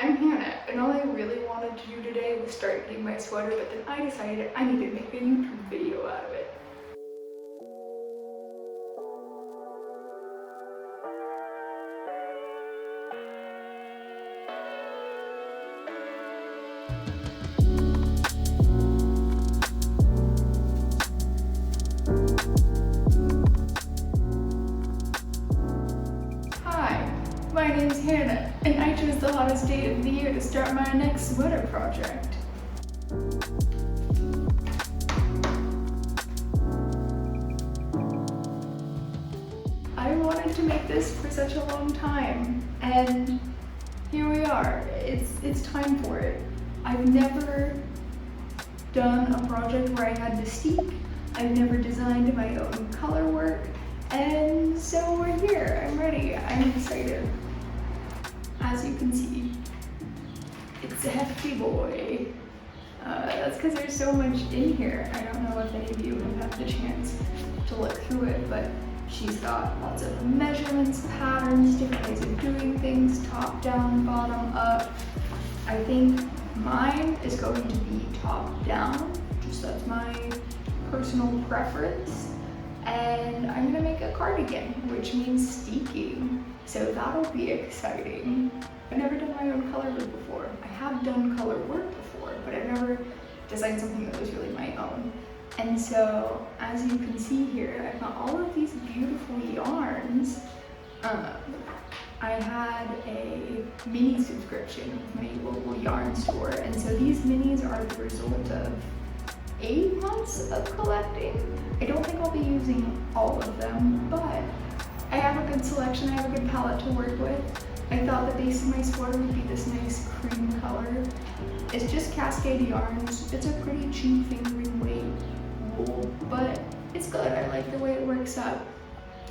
I'm Hannah, and all I really wanted to do today was start knitting my sweater, but then I decided I needed to make a YouTube video out of it. Hi, my name's Hannah, and I chose the hottest day of the year to start my next sweater project. I wanted to make this for such a long time, and here we are. It's time for it. I've never done a project where I had to steek. I've never designed my own color work, and so we're here. I'm ready. I'm excited. As you can see, it's a hefty boy. That's because there's so much in here. I don't know if any of you have had the chance to look through it, but she's got lots of measurements, patterns, different ways of doing things, top down, bottom up. I think mine is going to be top down, just that's my personal preference. And I'm gonna make a cardigan, which means steeking. So that'll be exciting. I've never done my own color work before. I have done color work before, but I've never designed something that was really my own. And so, as you can see here, I've got all of these beautiful yarns. I had a mini subscription with my local yarn store, and so these minis are the result of 8 months of collecting. I don't think I'll be using all of them, but I have a good selection, I have a good palette to work with. I thought the base of my sweater would be this nice cream color. It's just Cascade yarns. It's a pretty cheap fingering weight wool, but it's good. I like the way it works up.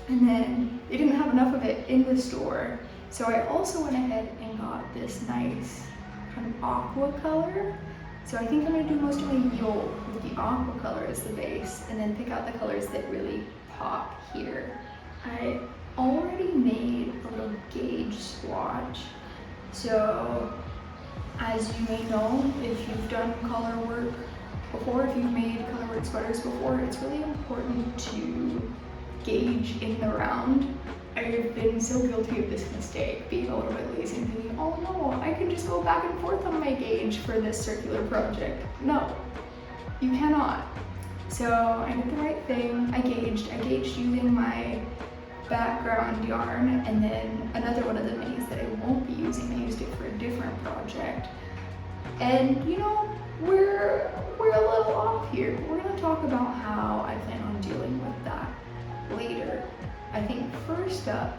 And then they didn't have enough of it in the store, so I also went ahead and got this nice kind of aqua color. So I think I'm gonna do most of my yoke with the aqua color as the base, and then pick out the colors that really pop here. I already made a little gauge swatch. So as you may know, if you've done color work before, if you've made color work sweaters before, it's really important to gauge in the round. I've been so guilty of this mistake, being a little bit lazy and thinking, oh no, I can just go back and forth on my gauge for this circular project. No, you cannot. So I did the right thing. I gauged using my background yarn, and then another one of the minis that I won't be using, I used it for a different project. And you know, we're a little off here. We're gonna talk about how I plan on dealing with that later. I think first up,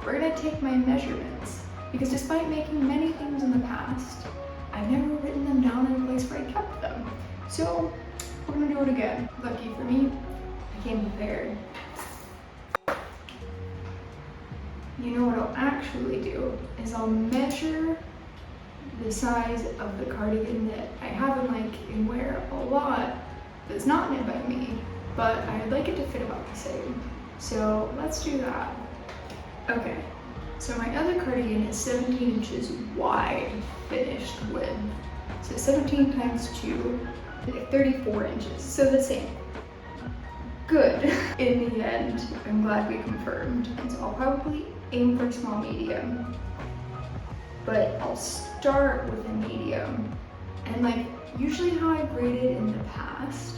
we're gonna take my measurements, because despite making many things in the past, I've never written them down in a place where I kept them. So we're gonna do it again. Lucky for me, I came prepared. You know what I'll actually do is I'll measure the size of the cardigan that I have and wear a lot that's not knit by me, but I'd like it to fit about the same. So let's do that. Okay, so my other cardigan is 17 inches wide, finished width. So 17 times 2, 34 inches, so the same. Good. In the end, I'm glad we confirmed. And so I'll probably aim for small medium, but I'll start with a medium. And usually how I've graded in the past,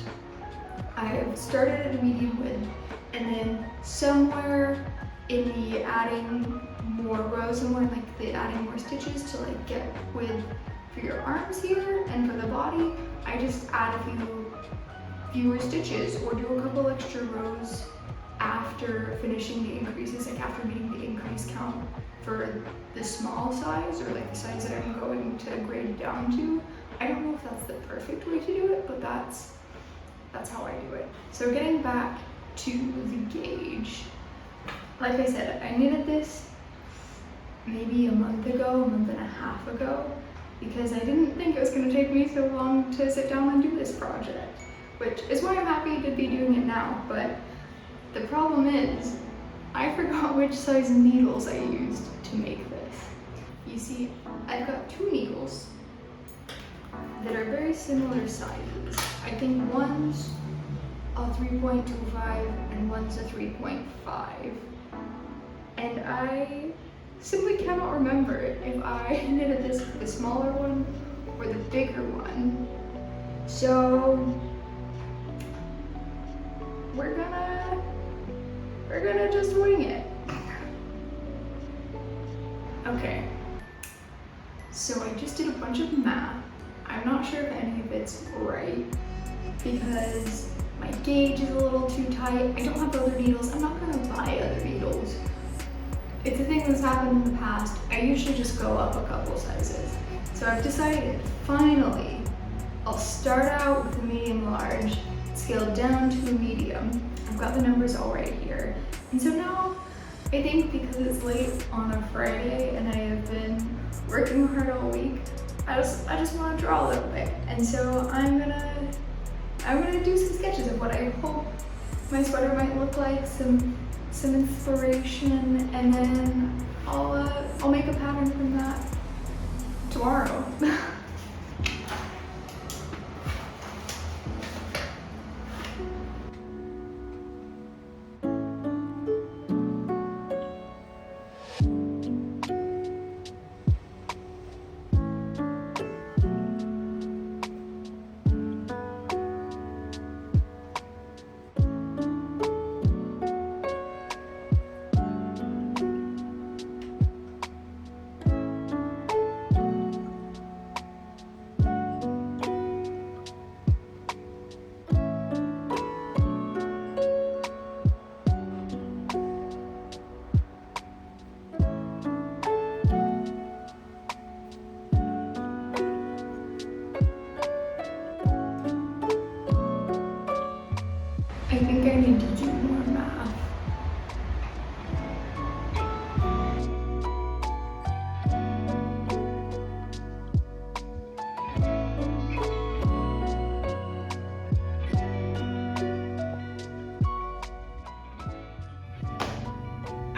I've started at a medium width, and then somewhere in the adding more rows, somewhere in the adding more stitches to get width for your arms here and for the body, I just add a fewer stitches or do a couple extra rows after finishing the increases, after meeting the increase count for the small size, or the size that I'm going to grade down to. I don't know if that's the perfect way to do it, but that's how I do it. So getting back to the gauge, like I said, I knitted this maybe a month and a half ago, because I didn't think it was going to take me so long to sit down and do this project, which is why I'm happy to be doing it now. But the problem is, I forgot which size needles I used to make this. You see, I've got two needles that are very similar sizes. I think one's a 3.25 and one's a 3.5. And I simply cannot remember if I knitted this for the smaller one or the bigger one. So we're gonna just wing it. Okay, so I just did a bunch of math. I'm not sure if any of it's right because my gauge is a little too tight. I don't have other needles. I'm not gonna buy other needles. It's a thing that's happened in the past. I usually just go up a couple sizes. So I've decided, finally, I'll start out with a medium large, scale down to a medium. I've got the numbers all right here. And so now, I think because it's late on a Friday and I have been working hard all week, I just want to draw a little bit. And so I'm gonna do some sketches of what I hope my sweater might look like, some inspiration, and then I'll make a pattern from that tomorrow. I think I need to do more math.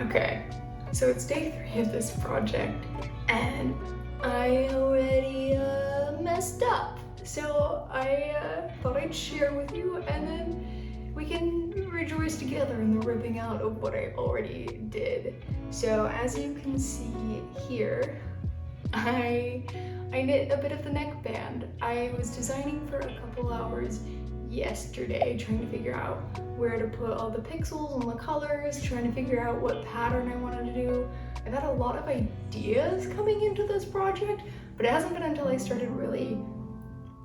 Okay, so it's day 3 of this project and I already messed up. So I thought I'd share with you and then we can rejoice together in the ripping out of what I already did. So as you can see here, I knit a bit of the neckband. I was designing for a couple hours yesterday, trying to figure out where to put all the pixels and the colors, trying to figure out what pattern I wanted to do. I've had a lot of ideas coming into this project, but it hasn't been until I started really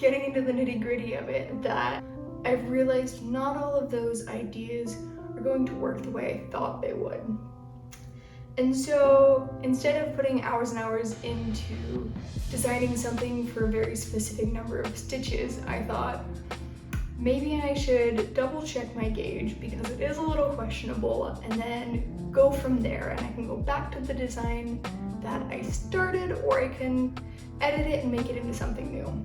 getting into the nitty-gritty of it that I've realized not all of those ideas are going to work the way I thought they would. And so instead of putting hours and hours into designing something for a very specific number of stitches, I thought maybe I should double check my gauge because it is a little questionable and then go from there, and I can go back to the design that I started, or I can edit it and make it into something new.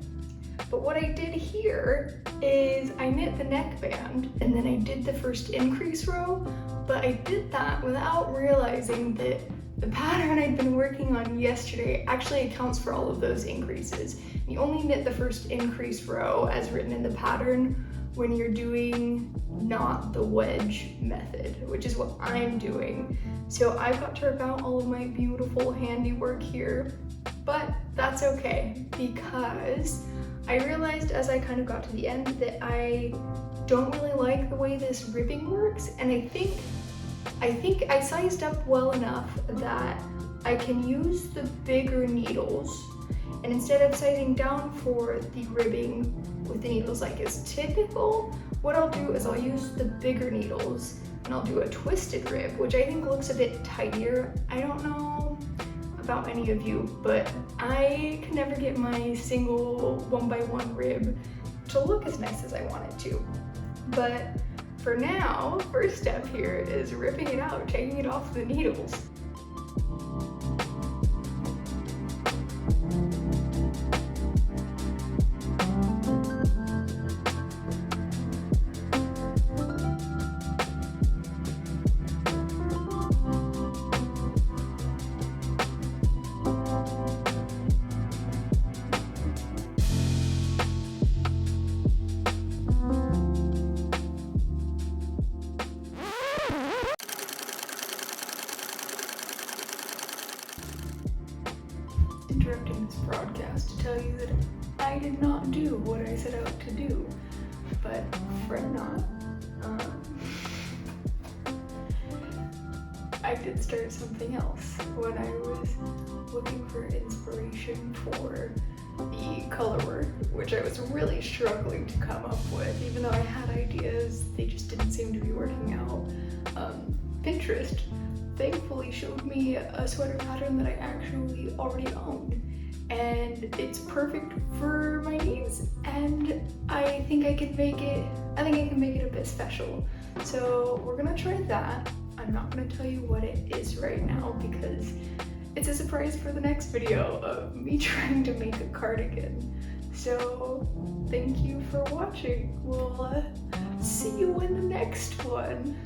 But what I did here is I knit the neckband and then I did the first increase row, but I did that without realizing that the pattern I'd been working on yesterday actually accounts for all of those increases. You only knit the first increase row as written in the pattern when you're doing not the wedge method, which is what I'm doing. So I've got to rip out all of my beautiful handiwork here, but that's okay because I realized as I kind of got to the end that I don't really like the way this ribbing works, and I think I sized up well enough that I can use the bigger needles, and instead of sizing down for the ribbing with the needles like is typical, what I'll do is I'll use the bigger needles and I'll do a twisted rib, which I think looks a bit tidier. I don't know about any of you, but I can never get my single 1x1 rib to look as nice as I want it to. But for now, first step here is ripping it out, taking it off the needles. interrupting this broadcast to tell you that I did not do what I set out to do, but fret not. I did start something else when I was looking for inspiration for the color work, which I was really struggling to come up with. Even though I had ideas, they just didn't seem to be working out. Pinterest thankfully showed me a sweater pattern that I actually already owned, and it's perfect for my needs, and I think I can make it a bit special. So we're gonna try that. I'm not gonna tell you what it is right now because it's a surprise for the next video of me trying to make a cardigan. So thank you for watching. We'll see you in the next one.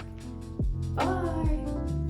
Bye!